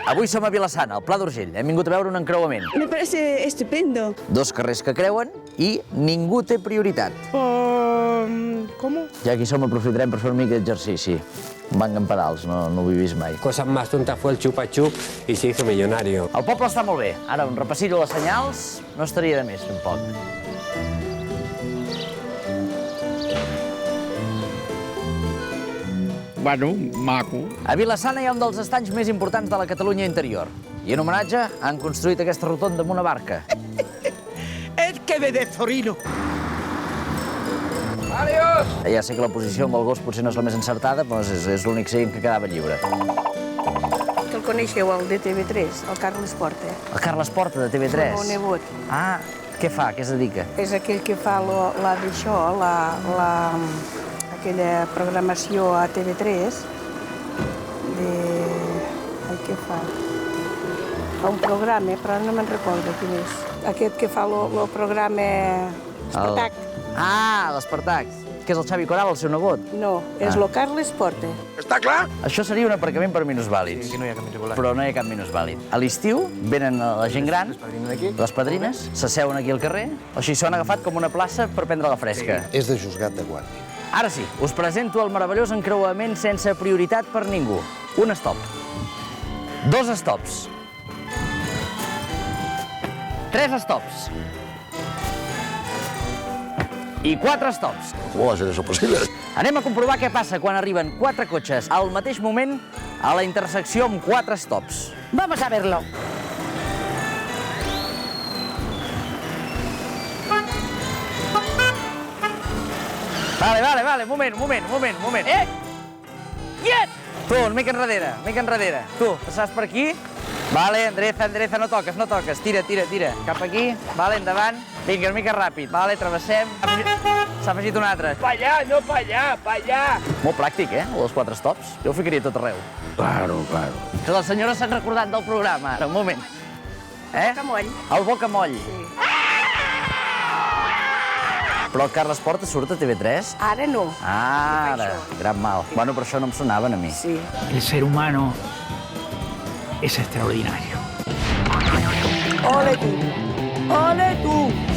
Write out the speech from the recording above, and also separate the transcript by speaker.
Speaker 1: Avui som a Vila-sana, al Pla d'Urgell. Hem vingut a veure un encreuament.
Speaker 2: Me parece estupendo.
Speaker 1: Dos carrers que creuen i ningú té prioritat.
Speaker 3: ¿Cómo?
Speaker 1: Ja aquí som aprofitarem per fer una mica d'exercici. Un banc amb pedals, no ho he vist mai.
Speaker 4: Cosa más tonta fue el chupa-chup y se hizo millonario.
Speaker 1: El poble està molt bé. Ara, un repassillo a les senyals no estaria de més, tampoc.
Speaker 3: Bueno, maco.
Speaker 1: A Vila-sana hi ha un dels estanys més importants de la Catalunya interior. I en homenatge han construït aquesta rotonda amb una barca.
Speaker 3: El que ve de Zorino.
Speaker 1: Ja sé que la posició amb el gos potser no és la més encertada, però és l'únic seient que quedava lliure.
Speaker 5: Que el coneixeu, el de TV3, el Carles Porta.
Speaker 1: El Carles Porta, de TV3.
Speaker 5: El meu nebot.
Speaker 1: Ah, què fa? Què es dedica?
Speaker 5: És aquell que fa aquella programació a TV3 què fa? Fa un programa, però no me'n recordo quin és. Aquest que fa el programa Espartac.
Speaker 1: Ah, l'Espartac. Que és el Xavi Coral, el seu nebot?
Speaker 5: No, és el Carles Porta.
Speaker 1: Això seria un aparcament per minusvàlids.
Speaker 6: Aquí no hi ha cap minusvàlid.
Speaker 1: Però no hi ha cap minusvàlid. A l'estiu venen la gent gran, les padrines, s'asseuen aquí al carrer, o sigui, s'ho han agafat com una plaça per prendre la fresca.
Speaker 7: És de juzgat de guàrdia.
Speaker 1: Ara sí, us presento el meravellós encreuament sense prioritat per ningú. Un stop. Dos stops. Tres stops. I quatre stops.
Speaker 7: ¿Cómo va a ser eso posible?
Speaker 1: Anem a comprovar què passa quan arriben quatre cotxes al mateix moment a la intersecció amb quatre stops.
Speaker 5: Vamos a verlo.
Speaker 1: Vale, moment. Quiet! Tu, una mica enrere. Tu, passaràs per aquí. Vale, endereza, no toques. Tira. Cap aquí. Vale, endavant. Vinga, una mica ràpid. Vale, travessem. S'ha afegit un altre.
Speaker 3: Pa allá, no pa allá.
Speaker 1: Molt pràctic, els quatre stops. Jo ho ficaria tot arreu.
Speaker 7: Claro.
Speaker 1: Que les senyores s'han recordat del programa. Ara, un moment.
Speaker 5: Bocamoll.
Speaker 1: El bocamoll.
Speaker 5: Sí.
Speaker 1: Però el Carles Porta surt a TV3?
Speaker 5: Ara no.
Speaker 1: Ara, gran mal. Bueno, però això no em sonaven a mi.
Speaker 5: Sí.
Speaker 6: El ser humano es extraordinario.
Speaker 5: Ole tu.